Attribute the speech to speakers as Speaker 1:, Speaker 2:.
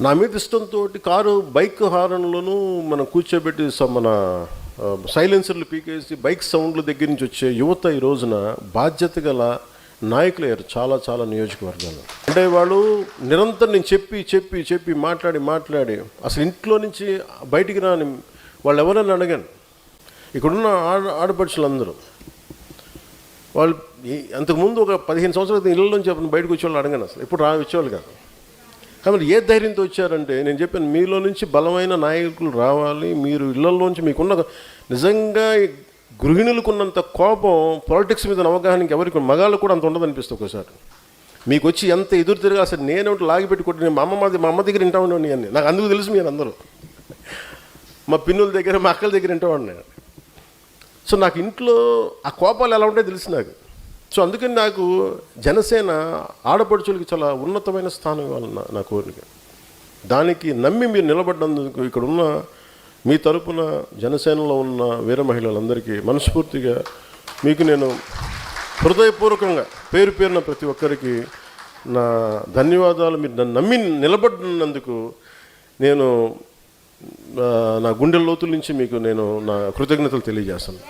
Speaker 1: నా మీద ఇష్టంతో కారు బైక్ హారన్లోనూ మనం కూర్చోబెట్టి మన సైలెన్సర్లు పీకేసి బైక్ సౌండ్ల దగ్గర నుంచి వచ్చే యువత ఈ రోజున బాధ్యత గల నాయకులు అయ్యారు చాలా చాలా నియోజకవర్గాలు. అంటే వాళ్ళు నిరంతరం నేను చెప్పి మాట్లాడి అసలు ఇంట్లో నుంచి బయటికి రాని వాళ్ళు ఎవరైనా అడగాను. ఇక్కడున్న ఆడపడుచులందరూ వాళ్ళు అంతకుముందు ఒక 15 సంవత్సరాల ఇళ్ళ నుంచి బయటకు వచ్చేవాళ్ళు అడగాను, అసలు ఇప్పుడు వచ్చేవాళ్ళు కాదు. కాబట్టి ఏ ధైర్యంతో వచ్చారంటే నేను చెప్పాను, మీలో నుంచి బలమైన నాయకులు రావాలి. మీరు ఇళ్లలోంచి మీకున్న నిజంగా గృహిణులకున్నంత కోపం పాలిటిక్స్ మీద అవగాహనకి ఎవరికి మగాళ్ళు కూడా అంత ఉండదనిపిస్తుంది. ఒకసారి మీకు వచ్చి ఎంత ఎదురు తిరిగా అసలు నేనేమిటి లాగిపెట్టి కొట్టి మా అమ్మ దగ్గర వింటా ఉండేవాడిని అన్నీ నాకు అందుకు తెలుసు. మీరు అందరూ మా పిన్నుల దగ్గర మా అక్కల దగ్గర వింటేవాడిని. సో నాకు ఇంట్లో ఆ కోపాలు ఎలా ఉంటాయో తెలుసు నాకు. సో అందుకని నాకు జనసేన ఆడపడుచులకి చాలా ఉన్నతమైన స్థానం ఇవ్వాలన్న నా కోరిక. దానికి నమ్మి మీరు నిలబడ్డందుకు ఇక్కడున్న మీ తరపున జనసేనలో ఉన్న వీర మహిళలందరికీ మనస్ఫూర్తిగా మీకు నేను హృదయపూర్వకంగా పేరు పేరున ప్రతి ఒక్కరికి నా ధన్యవాదాలు. మీరు నన్ను నమ్మి నిలబడినందుకు నేను నా గుండె లోతుల నుంచి మీకు నేను నా కృతజ్ఞతలు తెలియజేస్తాను.